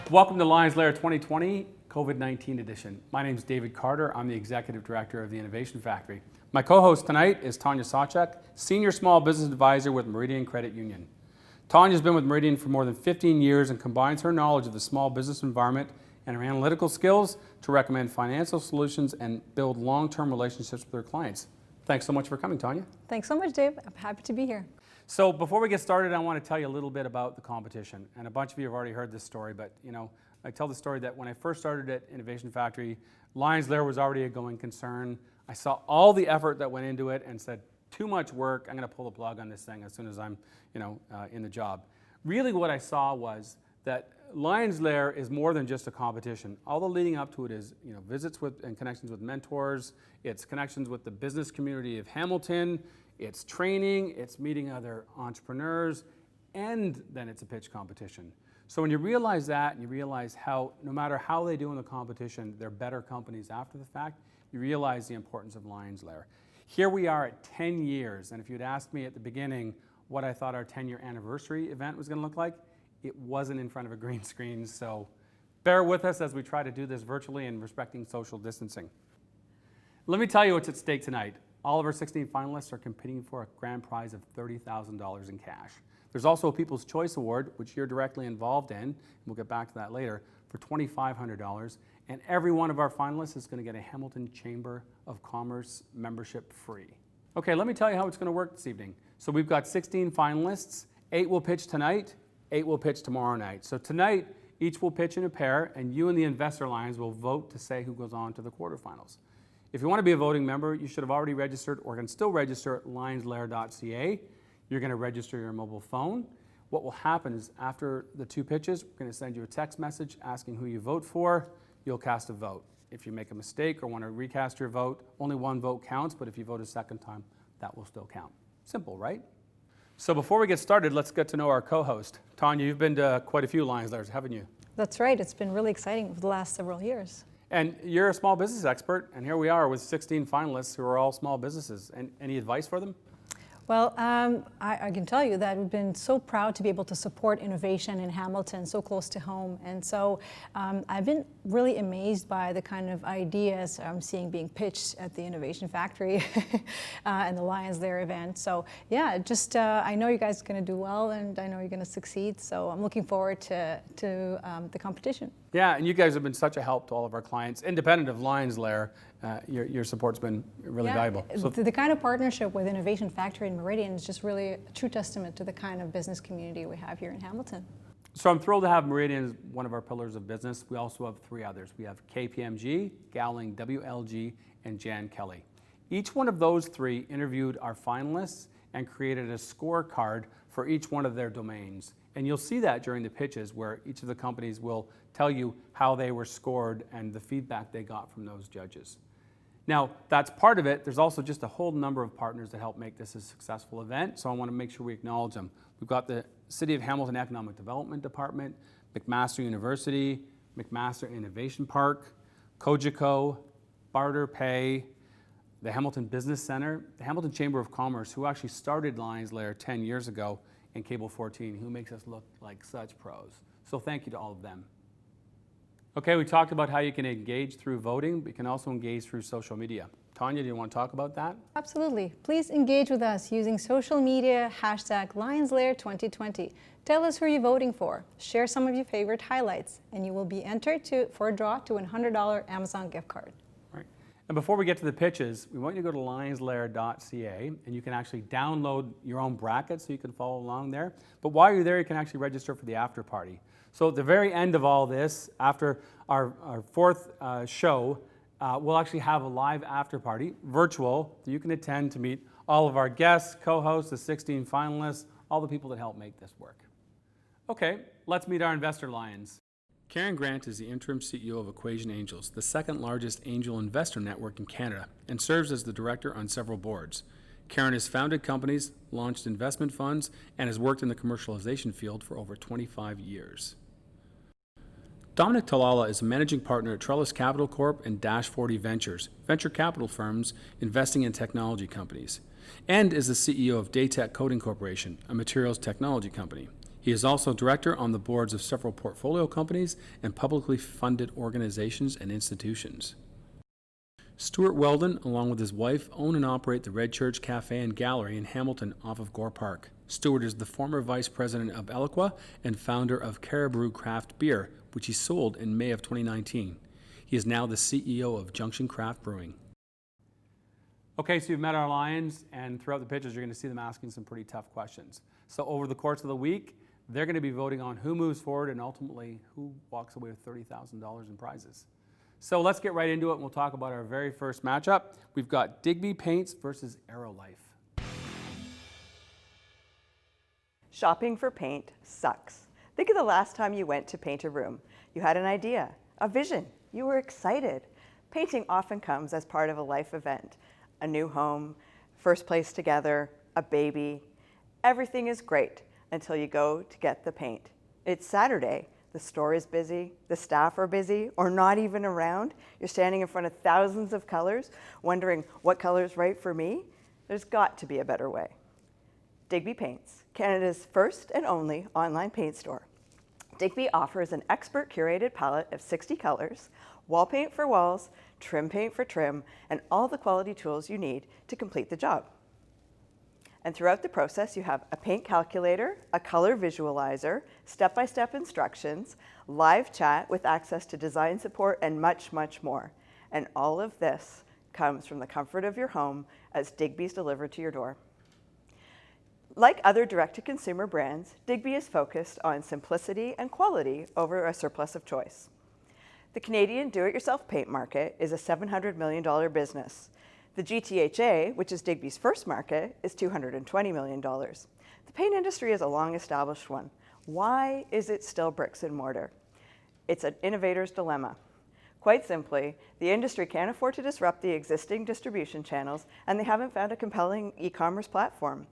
Welcome to LiONS LAIR 2020 COVID-19 edition. My name is David Carter. I'm the Executive Director of the Innovation Factory. My co-host tonight is Tanya Sawchuk, Senior Small Business Advisor with Meridian Credit Union. Tanya's been with Meridian for more than 15 years and combines her knowledge of the small business environment and her analytical skills to recommend financial solutions and build long-term relationships with her clients. Thanks so much for coming, Tanya. Thanks so much, Dave. I'm happy to be here. So before we get started, I want to tell you a little bit about the competition. And a bunch of you have already heard this story, but I tell the story that when I first started at Innovation Factory, LiONS LAIR was already a going concern. I saw all the effort that went into it and said, too much work, I'm going to pull the plug on this thing as soon as I'm in the job. Really what I saw was that LiONS LAIR is more than just a competition. All the leading up to it is visits with and connections with mentors, it's connections with the business community of Hamilton, it's training, it's meeting other entrepreneurs, and then it's a pitch competition. So when you realize that, and you realize how, no matter how they do in the competition, they're better companies after the fact, you realize the importance of LiONS LAIR. Here we are at 10 years, and if you'd asked me at the beginning what I thought our 10-year anniversary event was going to look like, it wasn't in front of a green screen, so bear with us as we try to do this virtually and respecting social distancing. Let me tell you what's at stake tonight. All of our 16 finalists are competing for a grand prize of $30,000 in cash. There's also a People's Choice Award, which you're directly involved in, and we'll get back to that later, for $2,500. And every one of our finalists is going to get a Hamilton Chamber of Commerce membership free. Okay, let me tell you how it's going to work this evening. So we've got 16 finalists. 8 will pitch tonight, 8 will pitch tomorrow night. So tonight, each will pitch in a pair, and you and the investor lines will vote to say who goes on to the quarterfinals. If you want to be a voting member, you should have already registered or can still register at lionsLair.ca. You're going to register your mobile phone. What will happen is after the 2 pitches, we're going to send you a text message asking who you vote for. You'll cast a vote. If you make a mistake or want to recast your vote, only 1 vote counts, but if you vote a second time, that will still count. Simple, right? So before we get started, let's get to know our co-host. Tanya, you've been to quite a few LiONS LAIRs, haven't you? That's right. It's been really exciting for the last several years. And you're a small business expert, and here we are with 16 finalists who are all small businesses. And any advice for them? Well, I can tell you that we've been so proud to be able to support innovation in Hamilton, so close to home. And so I've been really amazed by the kind of ideas I'm seeing being pitched at the Innovation Factory and the LiONS LAIR event. So yeah, just I know you guys are going to do well, and I know you're going to succeed. So I'm looking forward to the competition. Yeah, and you guys have been such a help to all of our clients. Independent of LiONS LAIR, your support's been really valuable. So the kind of partnership with Innovation Factory and Meridian is just really a true testament to the kind of business community we have here in Hamilton. So I'm thrilled to have Meridian as one of our pillars of business. We also have 3 others. We have KPMG, Gowling WLG, and Jan Kelly. Each one of those 3 interviewed our finalists and created a scorecard for each one of their domains. And you'll see that during the pitches where each of the companies will tell you how they were scored and the feedback they got from those judges. Now, that's part of it. There's also just a whole number of partners that help make this a successful event, so I want to make sure we acknowledge them. We've got the City of Hamilton Economic Development Department, McMaster University, McMaster Innovation Park, Cogeco, Barter Pay, the Hamilton Business Center, the Hamilton Chamber of Commerce, who actually started LiONS LAIR 10 years ago, and Cable 14, who makes us look like such pros. So thank you to all of them. Okay, we talked about how you can engage through voting, but you can also engage through social media. Tanya, do you want to talk about that? Absolutely. Please engage with us using social media, hashtag LiONS LAIR 2020. Tell us who you're voting for. Share some of your favorite highlights, and you will be entered for a draw to a $100 Amazon gift card. Right. And before we get to the pitches, we want you to go to lionsLair.ca, and you can actually download your own bracket so you can follow along there. But while you're there, you can actually register for the after party. So at the very end of all this, after our 4th show, we'll actually have a live after party, virtual, that you can attend to meet all of our guests, co-hosts, the 16 finalists, all the people that help make this work. Okay, let's meet our investor lions. Karen Grant is the interim CEO of Equation Angels, the 2nd largest angel investor network in Canada, and serves as the director on several boards. Karen has founded companies, launched investment funds, and has worked in the commercialization field for over 25 years. Dominic Talala is a managing partner at Trellis Capital Corp and Dash 40 Ventures, venture capital firms investing in technology companies, and is the CEO of Daytech Coating Corporation, a materials technology company. He is also director on the boards of several portfolio companies and publicly funded organizations and institutions. Stuart Weldon, along with his wife, own and operate the Red Church Cafe and Gallery in Hamilton off of Gore Park. Stuart is the former vice president of Eloqua and founder of Caribou Craft Beer, which he sold in May of 2019. He is now the CEO of Junction Craft Brewing. Okay, so you've met our Lions, and throughout the pitches, you're going to see them asking some pretty tough questions. So over the course of the week, they're going to be voting on who moves forward and ultimately who walks away with $30,000 in prizes. So let's get right into it, and we'll talk about our very first matchup. We've got Digby Paints versus Aerolife. Shopping for paint sucks. Think of the last time you went to paint a room. You had an idea, a vision, you were excited. Painting often comes as part of a life event. A new home, first place together, a baby. Everything is great until you go to get the paint. It's Saturday. The store is busy, the staff are busy, or not even around. You're standing in front of thousands of colors, wondering what color is right for me. There's got to be a better way. Digby Paints, Canada's first and only online paint store. Digby offers an expert curated palette of 60 colors, wall paint for walls, trim paint for trim, and all the quality tools you need to complete the job. And throughout the process, you have a paint calculator, a color visualizer, step-by-step instructions, live chat with access to design support, and much, much more. And all of this comes from the comfort of your home as Digby's delivered to your door. Like other direct-to-consumer brands, Digby is focused on simplicity and quality over a surplus of choice. The Canadian do-it-yourself paint market is a $700 million business. The GTHA, which is Digby's first market, is $220 million. The paint industry is a long-established one. Why is it still bricks and mortar? It's an innovator's dilemma. Quite simply, the industry can't afford to disrupt the existing distribution channels, and they haven't found a compelling e-commerce platform.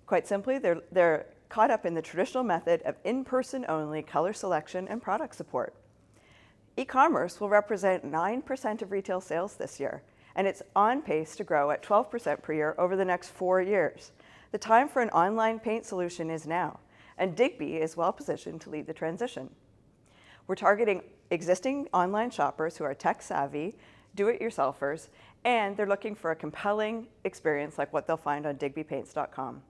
Quite simply, they're caught up in the traditional method of in-person only color selection and product support. E-commerce will represent 9% of retail sales this year, and it's on pace to grow at 12% per year over the next 4 years. The time for an online paint solution is now, and Digby is well positioned to lead the transition. We're targeting existing online shoppers who are tech-savvy, do-it-yourselfers, and they're looking for a compelling experience like what they'll find on digbypaints.com.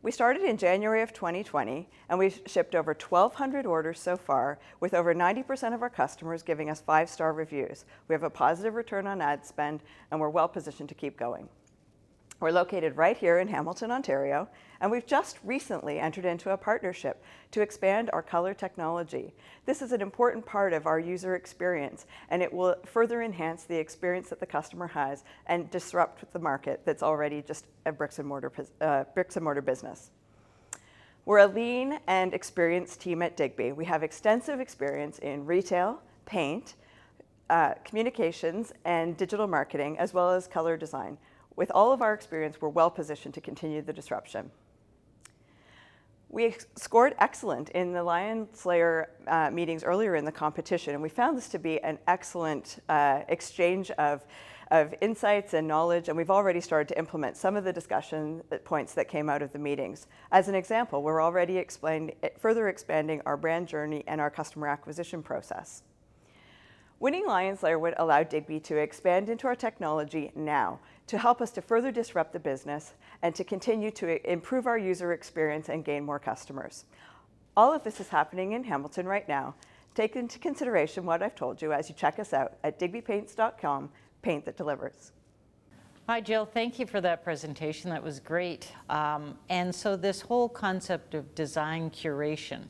We started in January of 2020, and we've shipped over 1,200 orders so far, with over 90% of our customers giving us 5-star reviews. We have a positive return on ad spend, and we're well positioned to keep going. We're located right here in Hamilton, Ontario, and we've just recently entered into a partnership to expand our color technology. This is an important part of our user experience, and it will further enhance the experience that the customer has and disrupt the market that's already just a bricks and mortar business. We're a lean and experienced team at Digby. We have extensive experience in retail, paint, communications, and digital marketing, as well as color design. With all of our experience, we're well positioned to continue the disruption. We scored excellent in the LiONS LAIR meetings earlier in the competition, and we found this to be an excellent exchange of insights and knowledge, and we've already started to implement some of the discussion points that came out of the meetings. As an example, we're already further expanding our brand journey and our customer acquisition process. Winning LiONS LAIR would allow Digby to expand into our technology now to help us to further disrupt the business and to continue to improve our user experience and gain more customers. All of this is happening in Hamilton right now. Take into consideration what I've told you as you check us out at digbypaints.com, paint that delivers. Hi, Jill. Thank you for that presentation. That was great. And so this whole concept of design curation,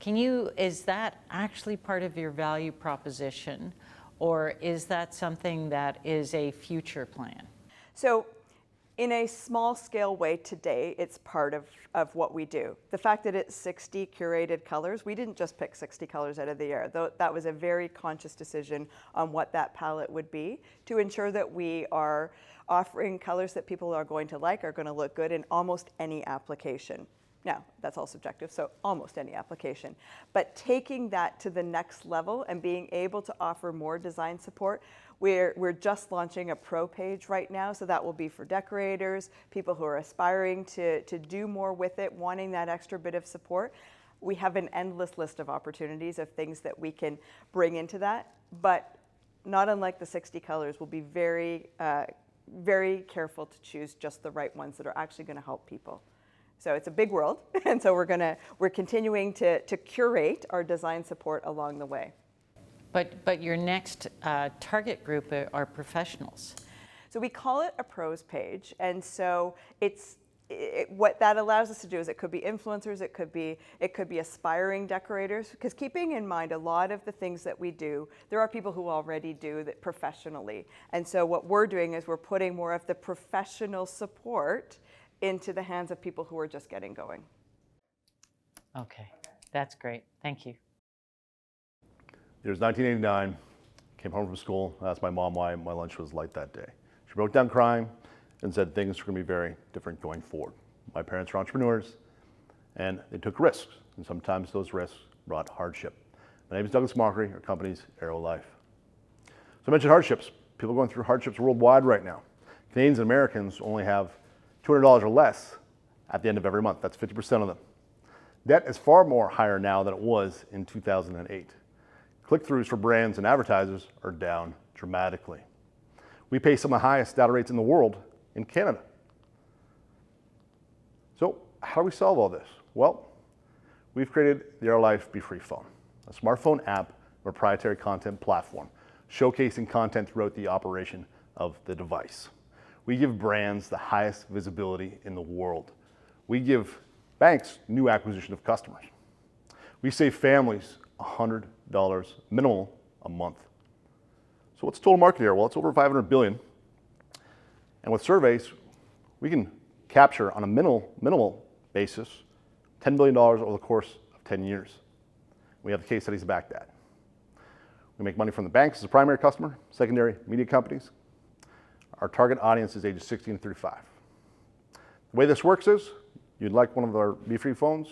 is that actually part of your value proposition, or is that something that is a future plan? So in a small scale way today, it's part of what we do. The fact that it's 60 curated colors, we didn't just pick 60 colors out of the air. That was a very conscious decision on what that palette would be to ensure that we are offering colors that people are going to like, are going to look good in almost any application. Now, that's all subjective, so almost any application. But taking that to the next level and being able to offer more design support, we're just launching a pro page right now, so that will be for decorators, people who are aspiring to do more with it, wanting that extra bit of support. We have an endless list of opportunities of things that we can bring into that, but not unlike the 60 colors, we'll be very, very careful to choose just the right ones that are actually going to help people. So it's a big world, and so we're continuing to curate our design support along the way. But your next target group are professionals. So we call it a pros page, and so what that allows us to do is it could be influencers, it could be aspiring decorators, because keeping in mind a lot of the things that we do, there are people who already do that professionally. And so what we're doing is we're putting more of the professional support into the hands of people who are just getting going. Okay, that's great. Thank you. It was 1989, came home from school, asked my mom why my lunch was light that day. She broke down crying and said things are going to be very different going forward. My parents are entrepreneurs, and they took risks, and sometimes those risks brought hardship. My name is Douglas Mockery, our company's Aerolife. So I mentioned hardships. People are going through hardships worldwide right now. Canadians and Americans only have $200 or less at the end of every month. That's 50% of them. Debt is far more higher now than it was in 2008. Click-throughs for brands and advertisers are down dramatically. We pay some of the highest data rates in the world in Canada. So how do we solve all this? Well, we've created the Aerolife Be Free phone, a smartphone app, proprietary content platform, showcasing content throughout the operation of the device. We give brands the highest visibility in the world. We give banks new acquisition of customers. We save families $100 minimal a month. So what's the total market here? Well, it's over 500 billion. And with surveys, we can capture on a minimal basis $10 billion over the course of 10 years. We have the case studies to back that. We make money from the banks as a primary customer, secondary media companies. Our target audience is ages 16 to 35. The way this works is, you'd like one of our Be Free phones,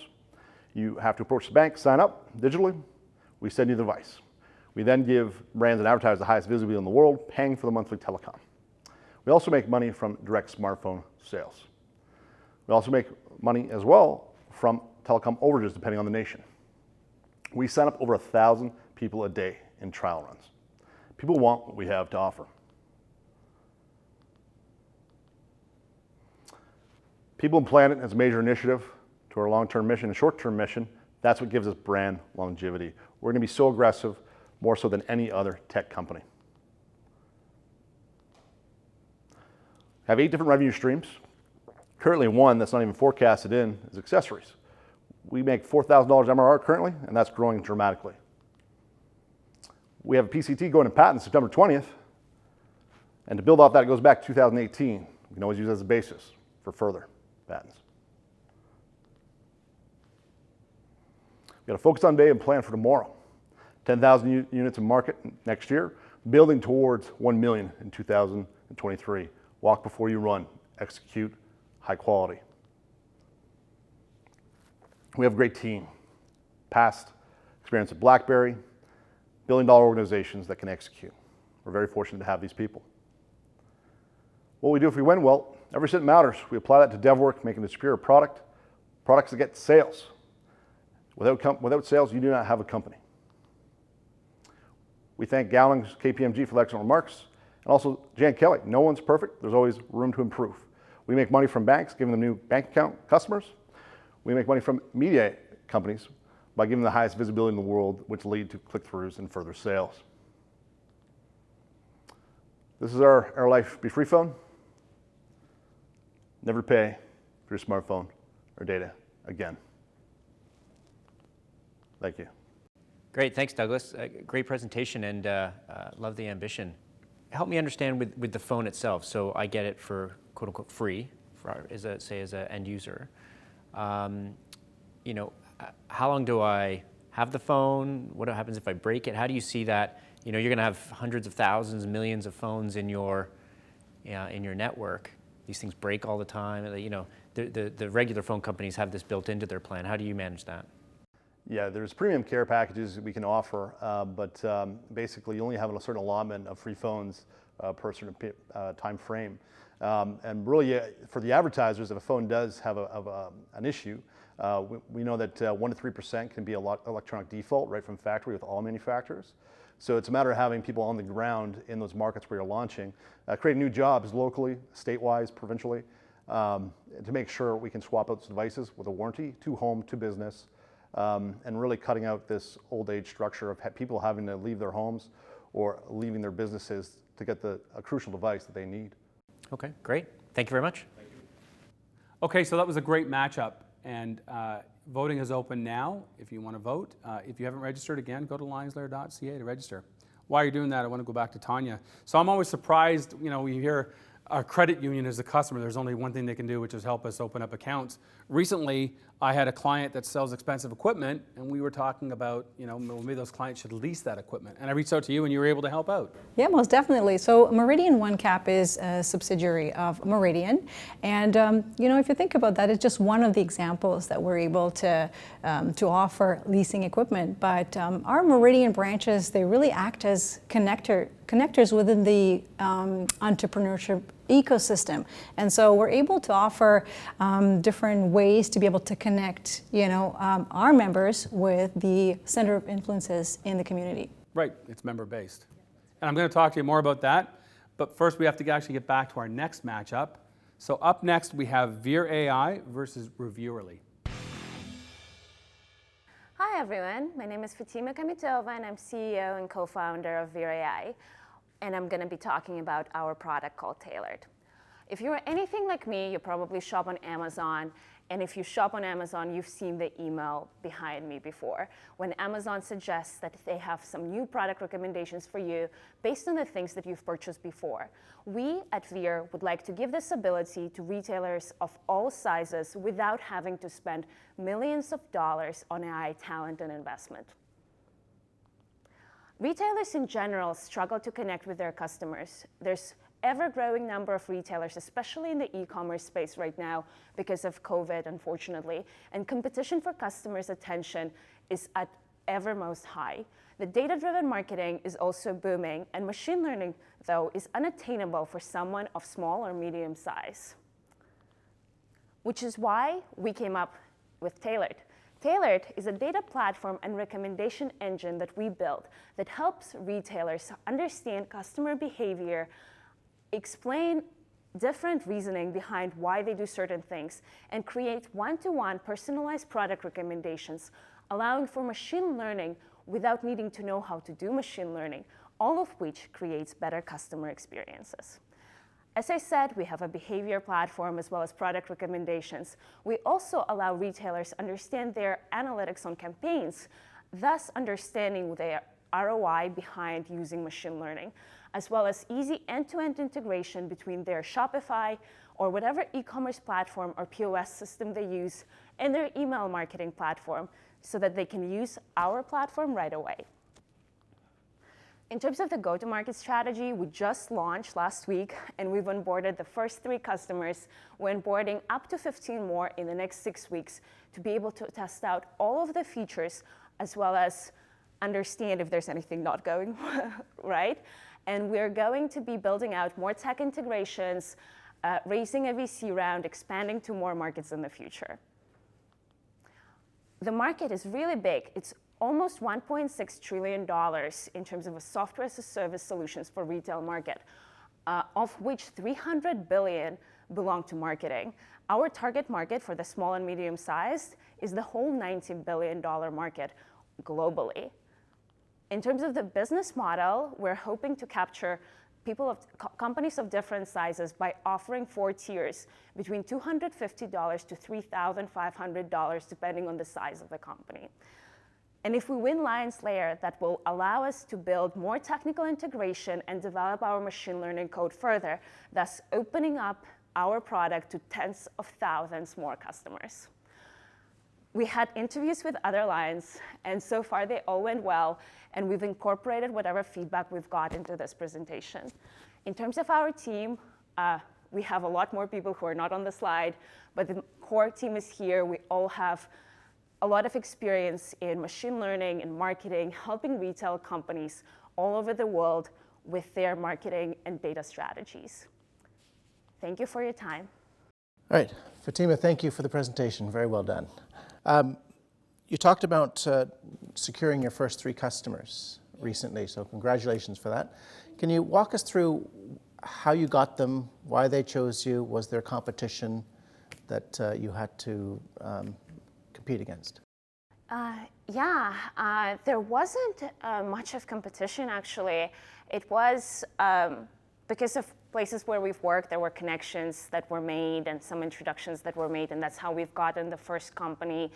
you have to approach the bank, sign up digitally, we send you the device. We then give brands and advertisers the highest visibility in the world, paying for the monthly telecom. We also make money from direct smartphone sales. We also make money as well from telecom overages depending on the nation. We sign up over 1,000 people a day in trial runs. People want what we have to offer. People and Planet is a major initiative to our long-term mission and short-term mission. That's what gives us brand longevity. We're going to be so aggressive, more so than any other tech company. I have 8 different revenue streams. Currently one that's not even forecasted in is accessories. We make $4,000 MRR currently, and that's growing dramatically. We have a PCT going to patent September 20th, and to build off that, it goes back to 2018. We can always use it as a basis for further patents. We've got to focus on today and plan for tomorrow. 10,000 units in market next year, building towards 1 million in 2023. Walk before you run, execute high quality. We have a great team. Past experience at BlackBerry, billion-dollar organizations that can execute. We're very fortunate to have these people. What we do if we win? Well, every cent matters. We apply that to dev work, making a superior product, products that get sales. Without sales, you do not have a company. We thank Gowling's KPMG for the excellent remarks, and also Jan Kelly. No one's perfect. There's always room to improve. We make money from banks, giving them new bank account customers. We make money from media companies by giving them the highest visibility in the world, which lead to click-throughs and further sales. This is our Aerolife Be Free phone. Never pay for your smartphone or data again. Thank you. Great, thanks, Douglas. Great presentation, and love the ambition. Help me understand with the phone itself. So I get it for quote unquote free, as an end user. You know, how long do I have the phone? What happens if I break it? How do you see that? You know, you're going to have hundreds of thousands, millions of phones in your network. These things break all the time. You know, the regular phone companies have this built into their plan. How do you manage that? Yeah, there's premium care packages we can offer, but basically you only have a certain allotment of free phones per certain time frame. And really, for the advertisers, if a phone does have an issue, we know that 1 to 3% can be electronic default right from factory with all manufacturers. So it's a matter of having people on the ground in those markets where you're launching, creating new jobs locally, state-wise, provincially, to make sure we can swap out those devices with a warranty to home, to business, and really cutting out this old age structure of people having to leave their homes or leaving their businesses to get a crucial device that they need. Okay, great. Thank you very much. Thank you. Okay, so that was a great matchup, and voting is open now if you want to vote. If you haven't registered, again, go to LiONSLAIR.ca to register. While you're doing that, I want to go back to Tanya. So I'm always surprised, we hear our credit union as a customer, there's only one thing they can do, which is help us open up accounts. Recently, I had a client that sells expensive equipment, and we were talking about, maybe those clients should lease that equipment. And I reached out to you, and you were able to help out. Yeah, most definitely. So Meridian OneCap is a subsidiary of Meridian. And, if you think about that, it's just one of the examples that we're able to offer leasing equipment. But our Meridian branches, they really act as connectors within the entrepreneurship ecosystem. And so we're able to offer different ways to be able to connect, our members with the center of influences in the community. Right, it's member-based. And I'm going to talk to you more about that, but first we have to actually get back to our next matchup. So up next we have Veer AI versus Reviewerly. Hi everyone, my name is Fatima Kamitova and I'm CEO and co-founder of Veer AI, and I'm going to be talking about our product called Tailored. If you're anything like me, you probably shop on Amazon, and if you shop on Amazon, you've seen the email behind me before, when Amazon suggests that they have some new product recommendations for you based on the things that you've purchased before. We at Veer would like to give this ability to retailers of all sizes without having to spend millions of dollars on AI talent and investment. Retailers in general struggle to connect with their customers. There's ever-growing number of retailers, especially in the e-commerce space right now because of COVID, unfortunately, and competition for customers' attention is at evermost high. The data-driven marketing is also booming, and machine learning, though, is unattainable for someone of small or medium size, which is why we came up with Tailored. Tailored is a data platform and recommendation engine that we built that helps retailers understand customer behavior, explain different reasoning behind why they do certain things, and create one-to-one personalized product recommendations, allowing for machine learning without needing to know how to do machine learning, all of which creates better customer experiences. As I said, we have a behavior platform as well as product recommendations. We also allow retailers understand their analytics on campaigns, thus understanding their ROI behind using machine learning, as well as easy end-to-end integration between their Shopify or whatever e-commerce platform or POS system they use and their email marketing platform so that they can use our platform right away. In terms of the go-to-market strategy, we just launched last week and we've onboarded the first 3 customers. We're onboarding up to 15 more in the next 6 weeks to be able to test out all of the features as well as understand if there's anything not going right. And we're going to be building out more tech integrations, raising a VC round, expanding to more markets in the future. The market is really big. It's almost $1.6 trillion in terms of a software as a service solutions for retail market, of which $300 billion belong to marketing. Our target market for the small and medium sized is the whole $90 billion market globally. In terms of the business model, we're hoping to capture companies of different sizes by offering 4 tiers between $250 to $3,500, depending on the size of the company. And if we win LiONS LAIR, that will allow us to build more technical integration and develop our machine learning code further, thus opening up our product to tens of thousands more customers. We had interviews with other LiONS, and so far they all went well, and we've incorporated whatever feedback we've got into this presentation. In terms of our team, We have a lot more people who are not on the slide, but the core team is here. We all have a lot of experience in machine learning and marketing, helping retail companies all over the world with their marketing and data strategies. Thank you for your time. All right, Fatima, thank you for the presentation. Very well done. You talked about securing your first 3 customers recently, so congratulations for that. Can you walk us through how you got them, why they chose you? Was there competition that you had to compete against? There wasn't much of competition, actually. It was because of places where we've worked, there were connections that were made and some introductions that were made, and that's how we've gotten the first company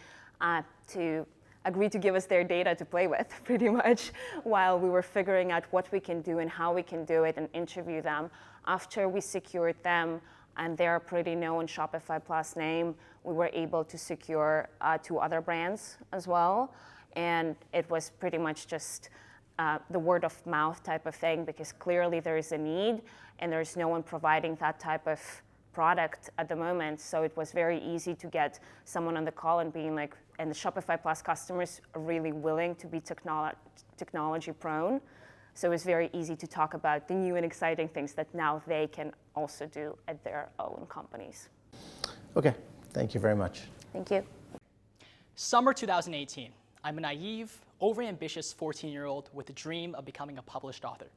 to agree to give us their data to play with, pretty much, while we were figuring out what we can do and how we can do it and interview them. After we secured them, and they're a pretty known Shopify Plus name, we were able to secure 2 other brands as well. And it was pretty much just the word of mouth type of thing, because clearly there is a need and there's no one providing that type of product at the moment. So it was very easy to get someone on the call and being like, and the Shopify Plus customers are really willing to be technology prone. So it was very easy to talk about the new and exciting things that now they can also do at their own companies. Okay, thank you very much. Thank you. Summer 2018. I'm a naive, overambitious 14-year-old with a dream of becoming a published author.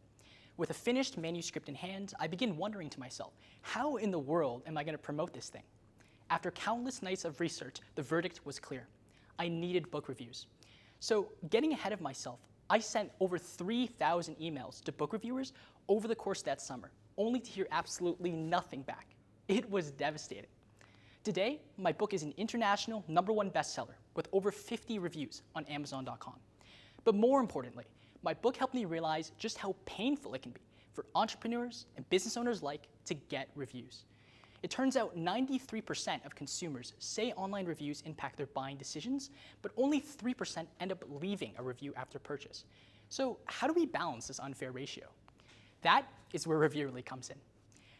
With a finished manuscript in hand, I begin wondering to myself, how in the world am I going to promote this thing? After countless nights of research, the verdict was clear. I needed book reviews. So getting ahead of myself, I sent over 3,000 emails to book reviewers over the course of that summer, only to hear absolutely nothing back. It was devastating. Today, my book is an international #1 bestseller with over 50 reviews on Amazon.com. But more importantly, my book helped me realize just how painful it can be for entrepreneurs and business owners alike to get reviews. It turns out 93% of consumers say online reviews impact their buying decisions, but only 3% end up leaving a review after purchase. So how do we balance this unfair ratio? That is where Reviewerly comes in.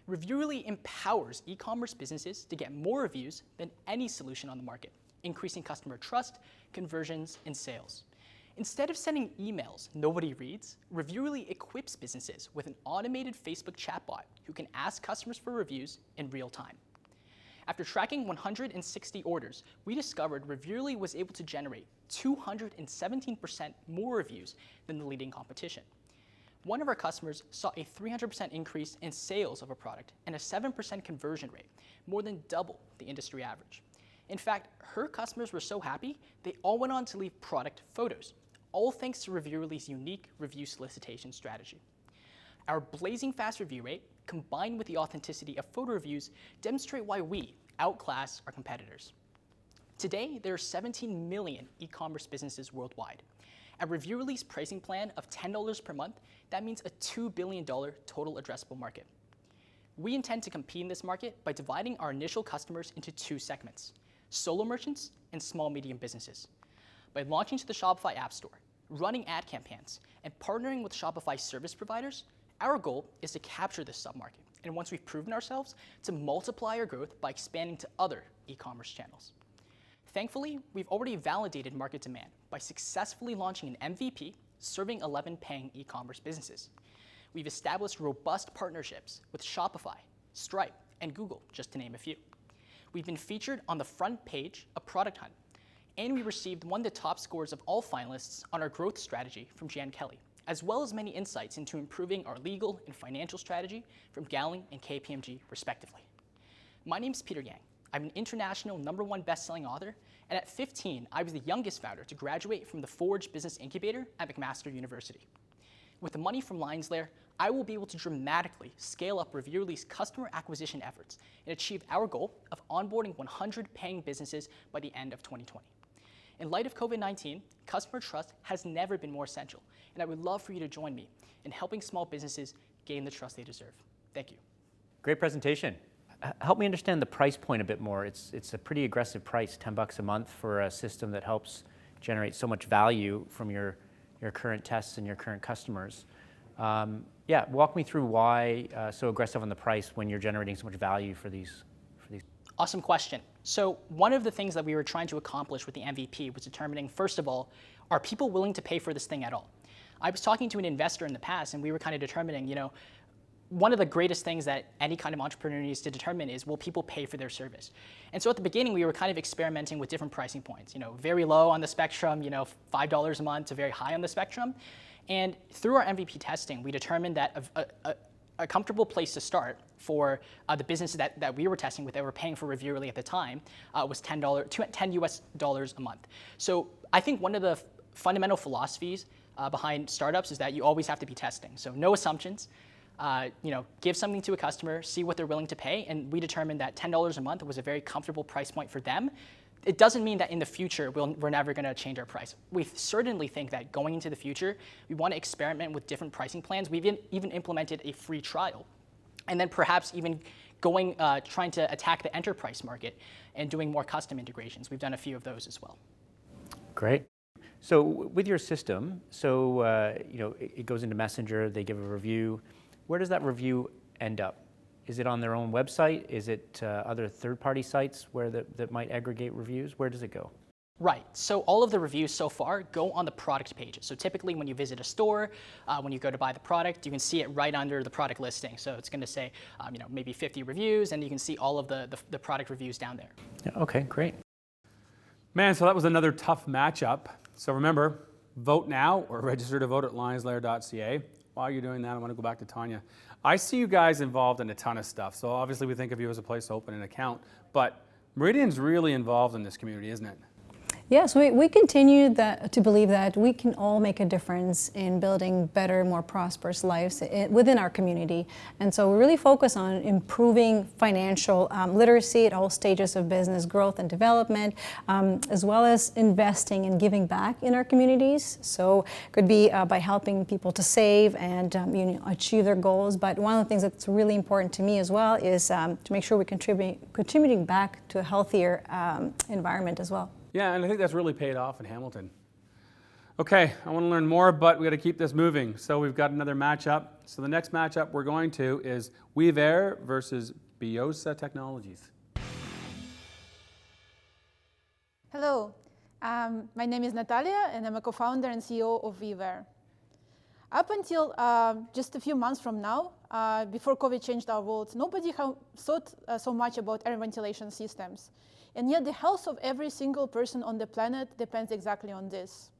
Reviewerly empowers e-commerce businesses to get more reviews than any solution on the market, increasing customer trust, conversions, and sales. Instead of sending emails nobody reads, Reviewerly equips businesses with an automated Facebook chatbot who can ask customers for reviews in real time. After tracking 160 orders, we discovered Reviewerly was able to generate 217% more reviews than the leading competition. One of our customers saw a 300% increase in sales of a product and a 7% conversion rate, more than double the industry average. In fact, her customers were so happy, they all went on to leave product photos, all thanks to Reviewerly's unique review solicitation strategy. Our blazing fast review rate, combined with the authenticity of photo reviews, demonstrate why we outclass our competitors. Today, there are 17 million e-commerce businesses worldwide. At Reviewerly's pricing plan of $10 per month, that means a $2 billion total addressable market. We intend to compete in this market by dividing our initial customers into 2 segments: solo merchants and small medium businesses. By launching to the Shopify App Store, running ad campaigns, and partnering with Shopify service providers, our goal is to capture this submarket, and once we've proven ourselves, to multiply our growth by expanding to other e-commerce channels. Thankfully, we've already validated market demand by successfully launching an MVP serving 11 paying e-commerce businesses. We've established robust partnerships with Shopify, Stripe, and Google, just to name a few. We've been featured on the front page of Product Hunt, and we received one of the top scores of all finalists on our growth strategy from Jan Kelly, as well as many insights into improving our legal and financial strategy from Gowling and KPMG, respectively. My name's Peter Yang. I'm an international #1 best-selling author, and at 15, I was the youngest founder to graduate from the Forge Business Incubator at McMaster University. With the money from LiONS LAIR, I will be able to dramatically scale up Reviewerly's customer acquisition efforts and achieve our goal of onboarding 100 paying businesses by the end of 2020. In light of COVID-19, customer trust has never been more essential, and I would love for you to join me in helping small businesses gain the trust they deserve. Thank you. Great presentation. Help me understand the price point a bit more. It's a pretty aggressive price, $10 a month for a system that helps generate so much value from your current tests and your current customers. Yeah, walk me through why so aggressive on the price when you're generating so much value for these. Awesome question. So one of the things that we were trying to accomplish with the MVP was determining, first of all, are people willing to pay for this thing at all? I was talking to an investor in the past, and we were kind of determining, you know, one of the greatest things that any kind of entrepreneur needs to determine is, will people pay for their service? And so at the beginning, we were kind of experimenting with different pricing points, you know, very low on the spectrum, you know, $5 a month to very high on the spectrum. And through our MVP testing, we determined that a comfortable place to start for the businesses that we were testing with, that were paying for Reviewerly at the time, was $10 US a month. So I think one of the fundamental philosophies behind startups is that you always have to be testing. So no assumptions. You know, give something to a customer, see what they're willing to pay, and we determined that $10 a month was a very comfortable price point for them. It doesn't mean that in the future we're never going to change our price. We certainly think that going into the future, we want to experiment with different pricing plans. We've even implemented a free trial, and then perhaps even going trying to attack the enterprise market and doing more custom integrations. We've done a few of those as well. Great. So with your system, so you know, it goes into Messenger, they give a review. Where does that review end up? Is it on their own website? Is it other third-party sites where that might aggregate reviews? Where does it go? Right, so all of the reviews so far go on the product page. So typically when you visit a store, when you go to buy the product, you can see it right under the product listing. So it's going to say, you know, maybe 50 reviews, and you can see all of the product reviews down there. Yeah, okay, great. Man, so that was another tough matchup. So remember, vote now or register to vote at LiONSLAIR.ca. While you're doing that, I want to go back to Tanya. I see you guys involved in a ton of stuff. So obviously we think of you as a place to open an account, but Meridian's really involved in this community, isn't it? Yes, we continue to believe that we can all make a difference in building better, more prosperous lives within our community. And so we really focus on improving financial literacy at all stages of business growth and development, as well as investing and giving back in our communities. So it could be by helping people to save and you know, achieve their goals. But one of the things that's really important to me as well is to make sure we're contributing back to a healthier environment as well. Yeah, and I think that's really paid off in Hamilton. Okay, I want to learn more, but we got to keep this moving. So we've got another matchup. So the next matchup we're going to is Veer AI versus Biosa Technologies. Hello, my name is Natalia, and I'm a co-founder and CEO of Veer AI. Up until just a few months from now, before COVID changed our world, nobody thought so much about air ventilation systems. And yet the health of every single person on the planet depends exactly on this.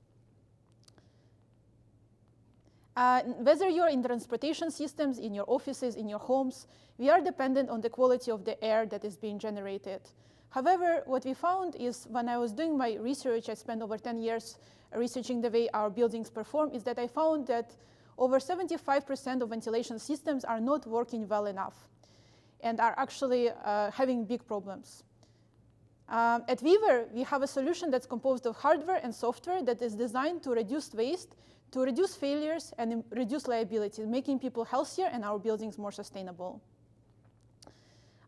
Whether you're in transportation systems, in your offices, in your homes, we are dependent on the quality of the air that is being generated. However, what we found is when I was doing my research, I spent over 10 years researching the way our buildings perform, is that I found that over 75% of ventilation systems are not working well enough and are actually having big problems. At Veer AI, we have a solution that's composed of hardware and software that is designed to reduce waste, to reduce failures, and reduce liability, making people healthier and our buildings more sustainable.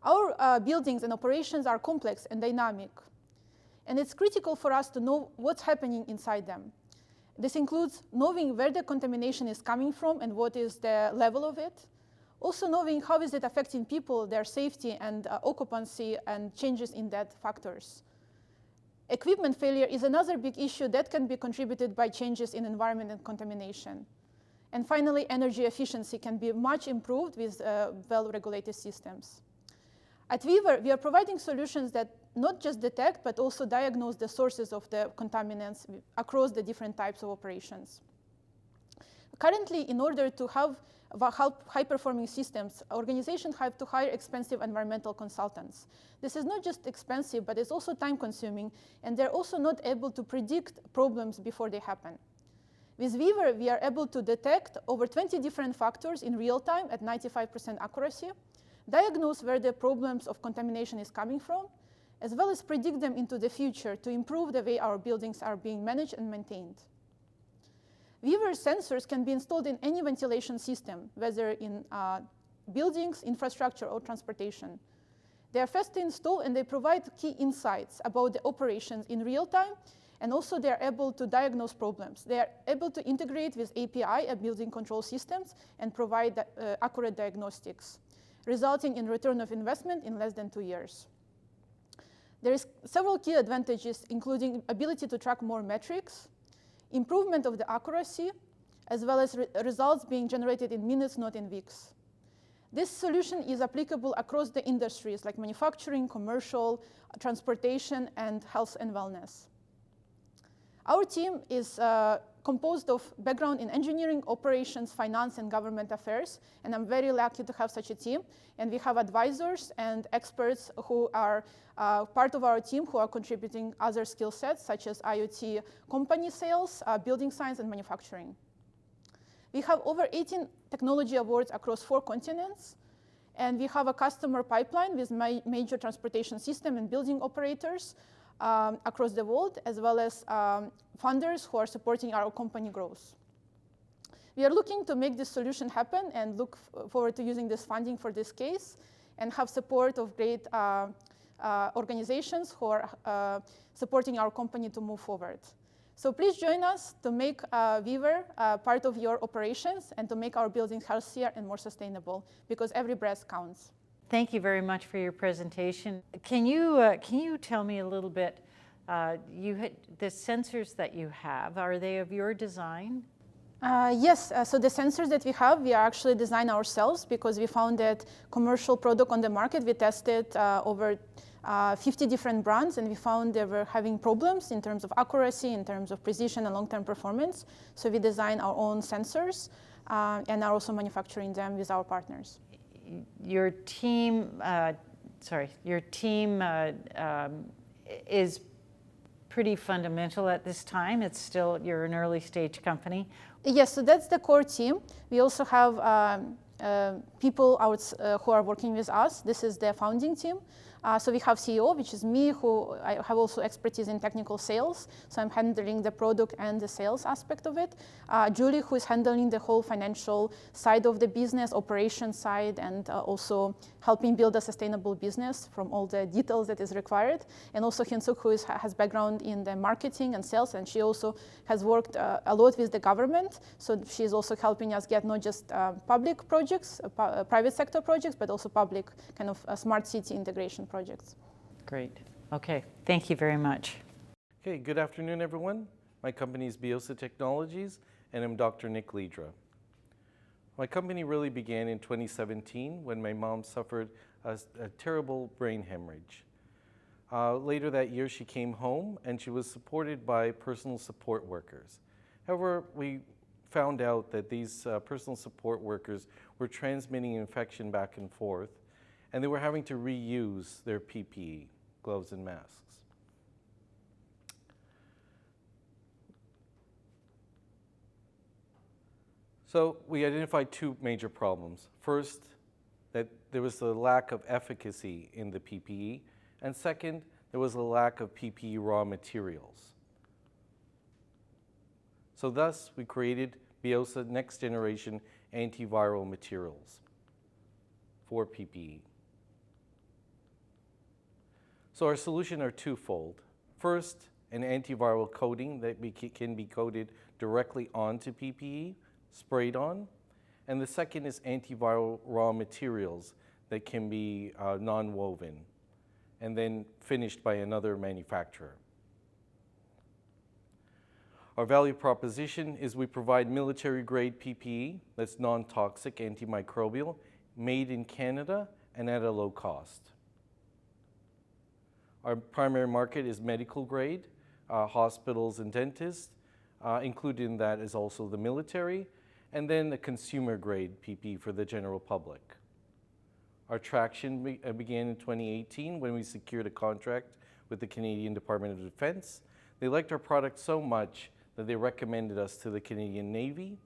Our buildings and operations are complex and dynamic, and it's critical for us to know what's happening inside them. This includes knowing where the contamination is coming from and what is the level of it. Also knowing how is it affecting people, their safety and occupancy, and changes in that factors. Equipment failure is another big issue that can be contributed by changes in environment and contamination. And finally, energy efficiency can be much improved with well-regulated systems. At Veer AI, we are providing solutions that not just detect, but also diagnose the sources of the contaminants across the different types of operations. Currently, in order to have high-performing systems, organizations have to hire expensive environmental consultants. This is not just expensive, but it's also time-consuming, and they're also not able to predict problems before they happen. With Veer AI, we are able to detect over 20 different factors in real time at 95% accuracy, diagnose where the problems of contamination is coming from, as well as predict them into the future to improve the way our buildings are being managed and maintained. Veer AI sensors can be installed in any ventilation system, whether in buildings, infrastructure, or transportation. They are fast to install, and they provide key insights about the operations in real time, and also they are able to diagnose problems. They are able to integrate with API and building control systems and provide accurate diagnostics, resulting in return of investment in less than 2 years. There is several key advantages, including ability to track more metrics, improvement of the accuracy, as well as results being generated in minutes, not in weeks. This solution is applicable across the industries like manufacturing, commercial, transportation, and health and wellness. Our team is composed of background in engineering, operations, finance, and government affairs, and I'm very lucky to have such a team. And we have advisors and experts who are part of our team who are contributing other skill sets, such as IoT company sales, building science, and manufacturing. We have over 18 technology awards across 4 continents, and we have a customer pipeline with major transportation system and building operators across the world, as well as funders who are supporting our company growth. We are looking to make this solution happen and look forward to using this funding for this case and have support of great organizations who are supporting our company to move forward. So please join us to make Veer part of your operations and to make our buildings healthier and more sustainable, because every breath counts. Thank you very much for your presentation. Can you tell me a little bit, the sensors that you have, are they of your design? Yes, so the sensors that we have, we actually design ourselves because we found that commercial product on the market, we tested over 50 different brands, and we found they were having problems in terms of accuracy, in terms of precision and long-term performance. So we design our own sensors and are also manufacturing them with our partners. Your team, is pretty fundamental at this time. It's still, you're an early stage company. Yes, so that's the core team. We also have people who are working with us. This is the founding team. So we have CEO, which is me, who I have also expertise in technical sales. So I'm handling the product and the sales aspect of it. Julie, who is handling the whole financial side of the business, operation side, and also helping build a sustainable business from all the details that is required. And also Hyun-Suk, who has background in the marketing and sales, and she also has worked a lot with the government. So she's also helping us get not just public projects, private sector projects, but also public kind of smart city integration projects. Great. Okay. Thank you very much. Okay, good afternoon, everyone. My company is Biosa Technologies, and I'm Dr. Nick Lidra. My company really began in 2017 when my mom suffered a terrible brain hemorrhage. Later that year, she came home and she was supported by personal support workers. However, we found out that these personal support workers were transmitting infection back and forth, and they were having to reuse their PPE, gloves and masks. So we identified 2 major problems. First, that there was a lack of efficacy in the PPE, and second, there was a lack of PPE raw materials. So thus, we created Biosa next generation antiviral materials for PPE. So our solution are twofold. First, an antiviral coating that can be coated directly onto PPE, sprayed on. And the second is antiviral raw materials that can be non-woven and then finished by another manufacturer. Our value proposition is we provide military-grade PPE that's non-toxic, antimicrobial, made in Canada and at a low cost. Our primary market is medical grade, hospitals and dentists. Included in that is also the military, and then the consumer grade PPE for the general public. Our traction began in 2018 when we secured a contract with the Canadian Department of Defense. They liked our product so much that they recommended us to the Canadian Navy,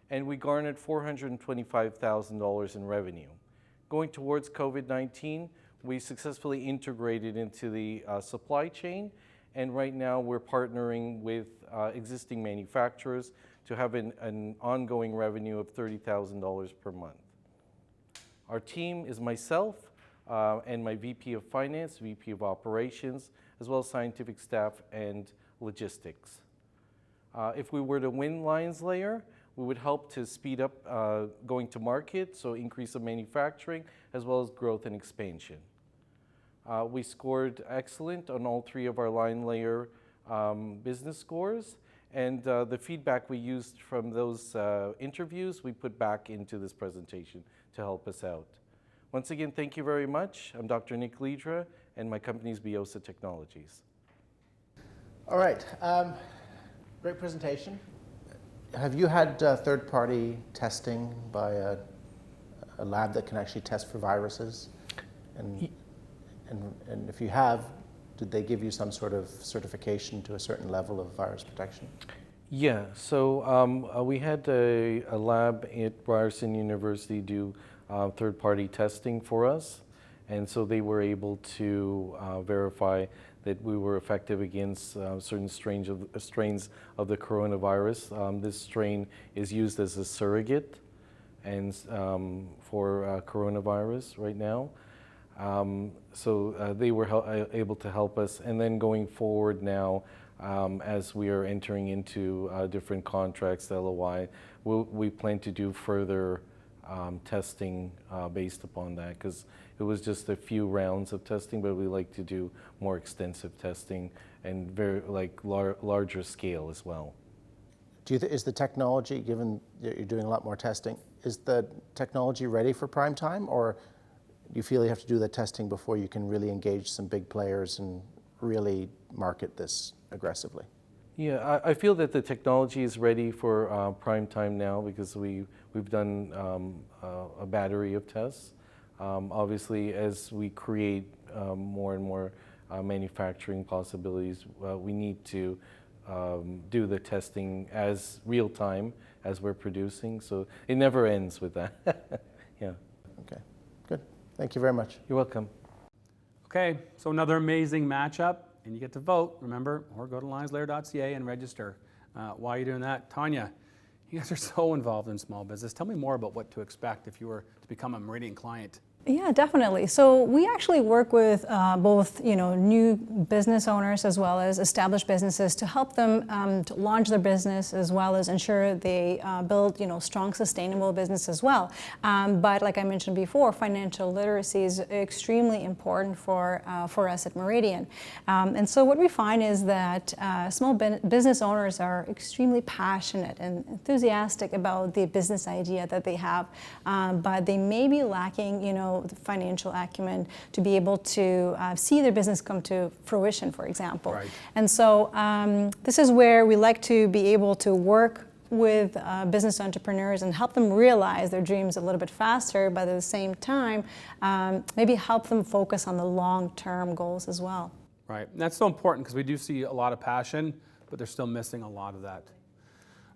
and we garnered $425,000 in revenue. Going towards COVID-19, we successfully integrated into the supply chain, and right now we're partnering with existing manufacturers to have an ongoing revenue of $30,000 per month. Our team is myself and my VP of Finance, VP of Operations, as well as scientific staff and logistics. If we were to win LiONS LAIR, we would help to speed up going to market, so increase of manufacturing, as well as growth and expansion. We scored excellent on all 3 of our LiONS LAIR business scores, and the feedback we used from those interviews, we put back into this presentation to help us out. Once again, thank you very much. I'm Dr. Nick Lidra, and my company is Biosa Technologies. All right. Great presentation. Have you had third-party testing by a lab that can actually test for viruses? And if you have, did they give you some sort of certification to a certain level of virus protection? Yeah, so we had a lab at Ryerson University do third-party testing for us, and so they were able to verify that we were effective against certain strains of the coronavirus. This strain is used as a surrogate and for coronavirus right now. So they were able to help us. And then going forward now, as we are entering into different contracts, LOI, we plan to do further testing based upon that, because it was just a few rounds of testing, but we like to do more extensive testing and very larger scale as well. Is the technology, given that you're doing a lot more testing, is the technology ready for prime time, or do you feel you have to do the testing before you can really engage some big players and really market this aggressively? Yeah, I feel that the technology is ready for prime time now, because we've done a battery of tests. Obviously, as we create more and more manufacturing possibilities, we need to do the testing as real time as we're producing. So it never ends with that. Yeah. Okay, good. Thank you very much. You're welcome. Okay, so another amazing matchup, and you get to vote, remember, or go to lionslair.ca and register. While you're doing that, Tanya, you guys are so involved in small business. Tell me more about what to expect if you were to become a Meridian client. Yeah, definitely. So we actually work with both, new business owners as well as established businesses to help them to launch their business, as well as ensure they build, strong, sustainable business as well. But like I mentioned before, financial literacy is extremely important for us at Meridian. And so what we find is that small business owners are extremely passionate and enthusiastic about the business idea that they have, but they may be lacking, the financial acumen to be able to see their business come to fruition, for example. Right. And so this is where we like to be able to work with business entrepreneurs and help them realize their dreams a little bit faster, but at the same time, maybe help them focus on the long-term goals as well. Right, and that's so important, because we do see a lot of passion, but they're still missing a lot of that.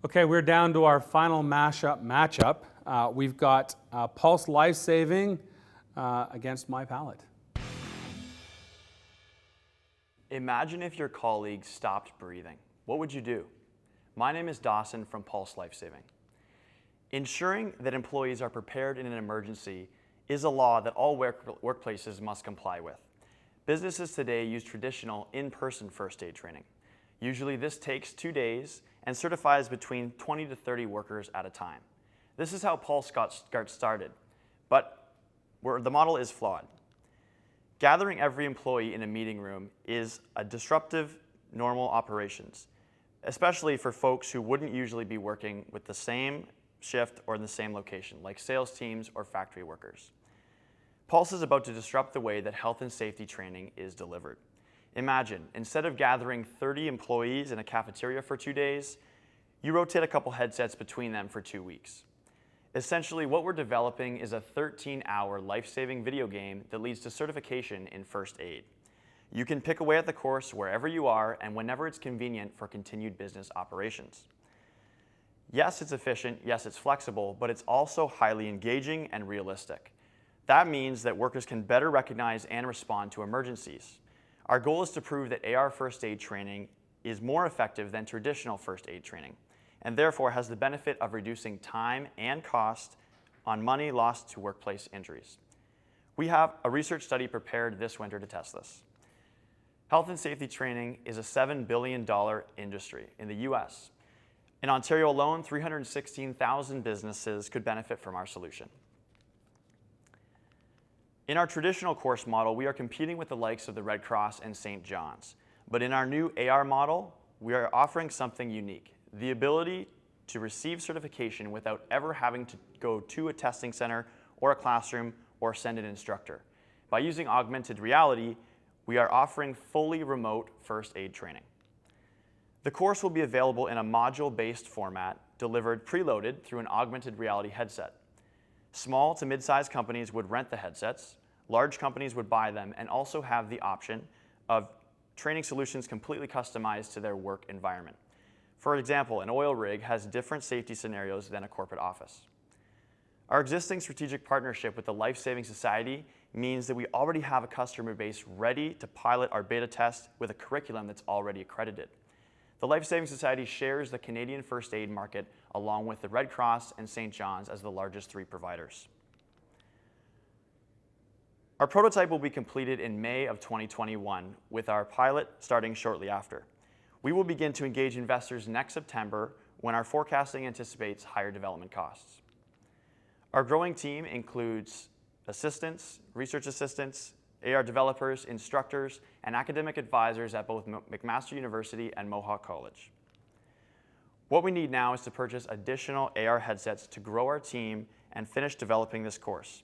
Okay, we're down to our final matchup. We've got Pulse Life Saving against My Palette. Imagine if your colleagues stopped breathing. What would you do? My name is Dawson from Pulse Life Saving. Ensuring that employees are prepared in an emergency is a law that all workplaces must comply with. Businesses today use traditional in-person first aid training. Usually this takes 2 days and certifies between 20 to 30 workers at a time. This is how Pulse got started, but the model is flawed. Gathering every employee in a meeting room is a disruptive, normal operations, especially for folks who wouldn't usually be working with the same shift or in the same location, like sales teams or factory workers. Pulse is about to disrupt the way that health and safety training is delivered. Imagine, instead of gathering 30 employees in a cafeteria for 2 days, you rotate a couple headsets between them for 2 weeks. Essentially, what we're developing is a 13-hour life-saving video game that leads to certification in first aid. You can pick away at the course wherever you are and whenever it's convenient for continued business operations. Yes, it's efficient, yes, it's flexible, but it's also highly engaging and realistic. That means that workers can better recognize and respond to emergencies. Our goal is to prove that AR first aid training is more effective than traditional first aid training, and therefore has the benefit of reducing time and cost on money lost to workplace injuries. We have a research study prepared this winter to test this. Health and safety training is a $7 billion industry in the US. In Ontario alone, 316,000 businesses could benefit from our solution. In our traditional course model, we are competing with the likes of the Red Cross and St. John's. But in our new AR model, we are offering something unique, the ability to receive certification without ever having to go to a testing center or a classroom or send an instructor. By using augmented reality, we are offering fully remote first aid training. The course will be available in a module-based format, delivered preloaded through an augmented reality headset. Small to mid-sized companies would rent the headsets, large companies would buy them, and also have the option of training solutions completely customized to their work environment. For example, an oil rig has different safety scenarios than a corporate office. Our existing strategic partnership with the Life Saving Society means that we already have a customer base ready to pilot our beta test with a curriculum that's already accredited. The Life Saving Society shares the Canadian first aid market along with the Red Cross and St. John's as the largest 3 providers. Our prototype will be completed in May of 2021, with our pilot starting shortly after. We will begin to engage investors next September when our forecasting anticipates higher development costs. Our growing team includes assistants, research assistants, AR developers, instructors, and academic advisors at both McMaster University and Mohawk College. What we need now is to purchase additional AR headsets to grow our team and finish developing this course.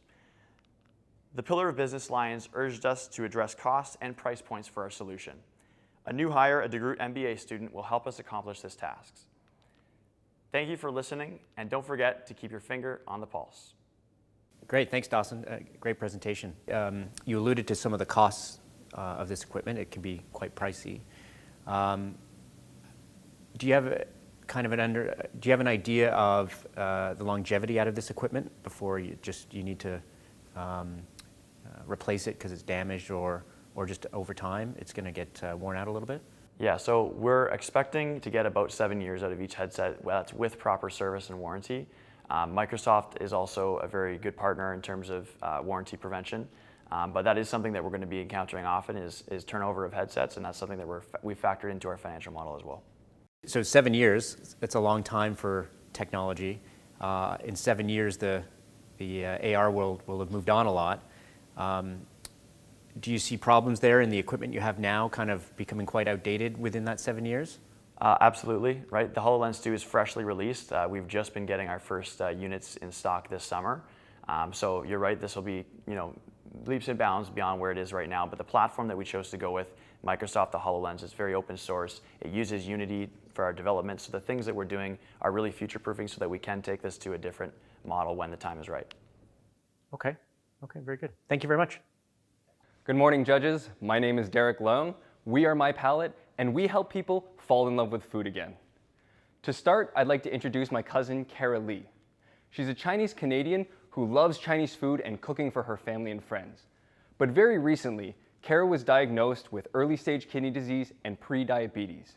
The Pillar of Business Lions urged us to address costs and price points for our solution. A new hire, a DeGroote MBA student, will help us accomplish this task. Thank you for listening, and don't forget to keep your finger on the pulse. Great, thanks Dawson. Great presentation. You alluded to some of the costs of this equipment. It can be quite pricey. Do you have an idea of the longevity out of this equipment before you need to replace it because it's damaged, or just over time it's going to get worn out a little bit? Yeah, so we're expecting to get about 7 years out of each headset. Well, that's with proper service and warranty. Microsoft is also a very good partner in terms of warranty prevention, but that is something that we're going to be encountering often is turnover of headsets, and that's something that we factored into our financial model as well. So 7 years, that's a long time for technology. In 7 years, the AR world will have moved on a lot. Do you see problems there in the equipment you have now kind of becoming quite outdated within that 7 years? Absolutely, right? The HoloLens 2 is freshly released. We've just been getting our first units in stock this summer. So you're right, this will be, leaps and bounds beyond where it is right now, but the platform that we chose to go with, Microsoft, the HoloLens, is very open source. It uses Unity for our development, so the things that we're doing are really future-proofing so that we can take this to a different model when the time is right. Okay, very good. Thank you very much. Good morning, judges. My name is Derek Leung. We are My Palate, and we help people fall in love with food again. To start, I'd like to introduce my cousin, Kara Lee. She's a Chinese Canadian who loves Chinese food and cooking for her family and friends. But very recently, Kara was diagnosed with early-stage kidney disease and pre-diabetes.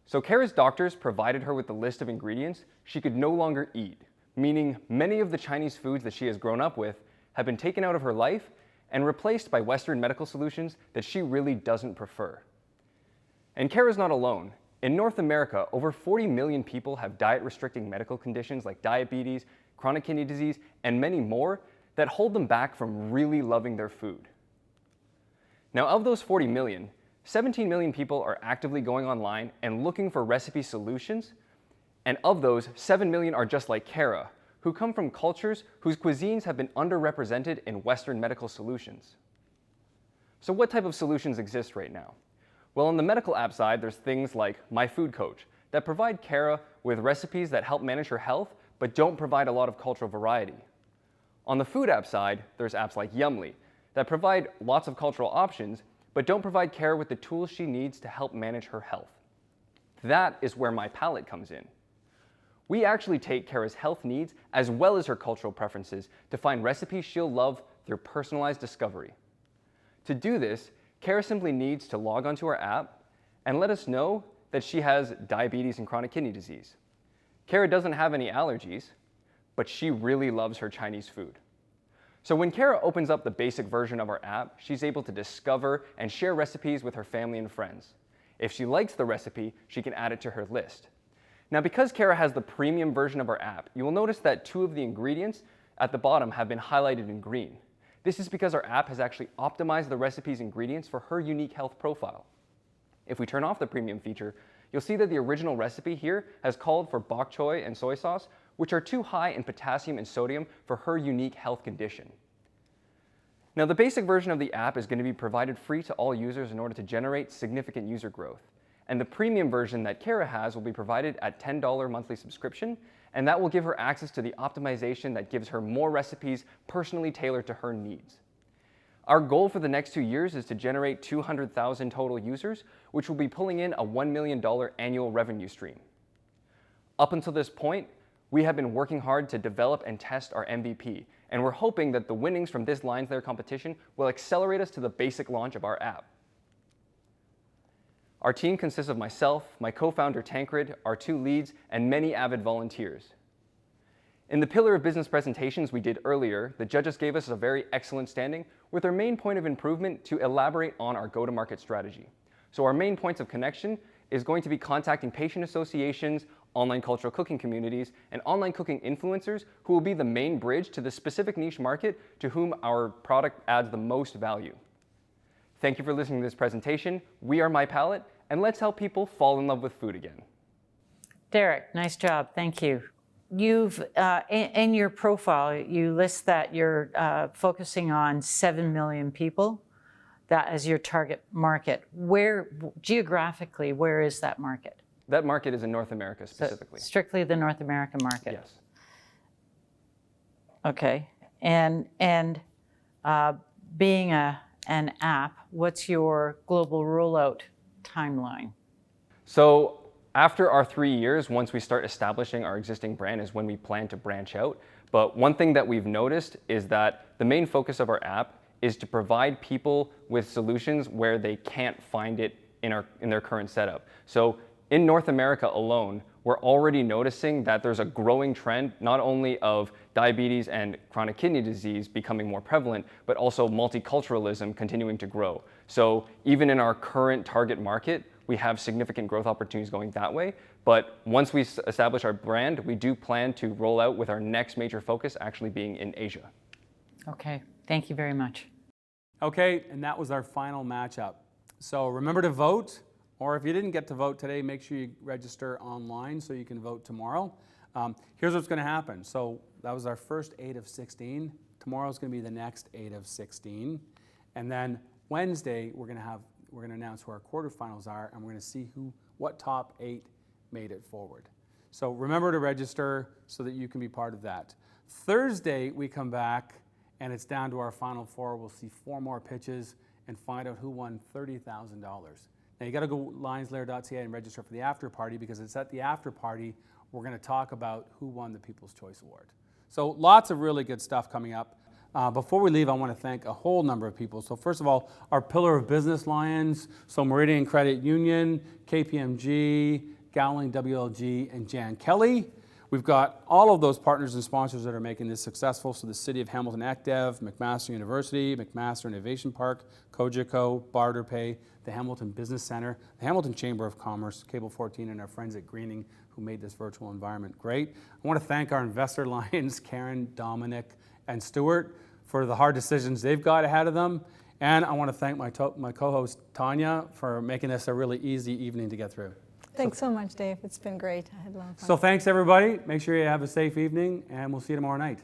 So Kara's doctors provided her with a list of ingredients she could no longer eat, meaning many of the Chinese foods that she has grown up with have been taken out of her life and replaced by Western medical solutions that she really doesn't prefer. And Kara's not alone. In North America, over 40 million people have diet-restricting medical conditions like diabetes, chronic kidney disease, and many more that hold them back from really loving their food. Now, of those 40 million, 17 million people are actively going online and looking for recipe solutions, and of those, 7 million are just like Kara, who come from cultures whose cuisines have been underrepresented in Western medical solutions. So what type of solutions exist right now? Well, on the medical app side, there's things like My Food Coach that provide Kara with recipes that help manage her health, but don't provide a lot of cultural variety. On the food app side, there's apps like Yumly that provide lots of cultural options, but don't provide Kara with the tools she needs to help manage her health. That is where My Palate comes in. We actually take Kara's health needs as well as her cultural preferences to find recipes she'll love through personalized discovery. To do this, Kara simply needs to log onto our app and let us know that she has diabetes and chronic kidney disease. Kara doesn't have any allergies, but she really loves her Chinese food. So when Kara opens up the basic version of our app, she's able to discover and share recipes with her family and friends. If she likes the recipe, she can add it to her list. Now, because Kara has the premium version of our app, you will notice that 2 of the ingredients at the bottom have been highlighted in green. This is because our app has actually optimized the recipe's ingredients for her unique health profile. If we turn off the premium feature, you'll see that the original recipe here has called for bok choy and soy sauce, which are too high in potassium and sodium for her unique health condition. Now, the basic version of the app is going to be provided free to all users in order to generate significant user growth. And the premium version that Kara has will be provided at $10 monthly subscription, and that will give her access to the optimization that gives her more recipes personally tailored to her needs. Our goal for the next 2 years is to generate 200,000 total users, which will be pulling in a $1 million annual revenue stream. Up until this point, we have been working hard to develop and test our MVP, and we're hoping that the winnings from this LiONS LAIR competition will accelerate us to the basic launch of our app. Our team consists of myself, my co-founder Tancred, our 2 leads, and many avid volunteers. In the pillar of business presentations we did earlier, the judges gave us a very excellent standing with our main point of improvement to elaborate on our go-to-market strategy. So our main points of connection is going to be contacting patient associations, online cultural cooking communities, and online cooking influencers who will be the main bridge to the specific niche market to whom our product adds the most value. Thank you for listening to this presentation. We are My Palate, and let's help people fall in love with food again. Derek, nice job. Thank you. You've, in your profile, you list that you're focusing on 7 million people, that as your target market. Where, geographically, where is that market? That market is in North America specifically. So strictly the North American market? Yes. Okay. And being an app, what's your global rollout timeline? So after our 3 years, once we start establishing our existing brand is when we plan to branch out. But one thing that we've noticed is that the main focus of our app is to provide people with solutions where they can't find it in their current setup. So in North America alone, we're already noticing that there's a growing trend not only of diabetes and chronic kidney disease becoming more prevalent, but also multiculturalism continuing to grow. So even in our current target market, we have significant growth opportunities going that way. But once we establish our brand, we do plan to roll out with our next major focus actually being in Asia. Okay, thank you very much. Okay, and that was our final matchup. So remember to vote, or if you didn't get to vote today, make sure you register online so you can vote tomorrow. Here's what's going to happen. So that was our first 8 of 16. Tomorrow's going to be the next 8 of 16. And then Wednesday, we're going to announce who our quarterfinals are, and we're going to see what top 8 made it forward. So remember to register so that you can be part of that. Thursday, we come back, and it's down to our final 4. We'll see 4 more pitches and find out who won $30,000. Now you got to go LiONSLAIR.ca and register for the after party, because it's at the after party we're going to talk about who won the People's Choice Award. So lots of really good stuff coming up. Before we leave, I want to thank a whole number of people. So first of all, our pillar of business lions, so Meridian Credit Union, KPMG, Gowling WLG, and Jan Kelly. We've got all of those partners and sponsors that are making this successful. So the City of Hamilton ActDev, McMaster University, McMaster Innovation Park, Cogeco, BarterPay, the Hamilton Business Center, the Hamilton Chamber of Commerce, Cable 14, and our friends at Greening who made this virtual environment great. I want to thank our investor lions, Karen, Dominic, and Stuart, for the hard decisions they've got ahead of them. And I want to thank my co-host, Tanya, for making this a really easy evening to get through. Thanks so much, Dave. It's been great. I had a lot of fun. So thanks, everybody. Make sure you have a safe evening, and we'll see you tomorrow night.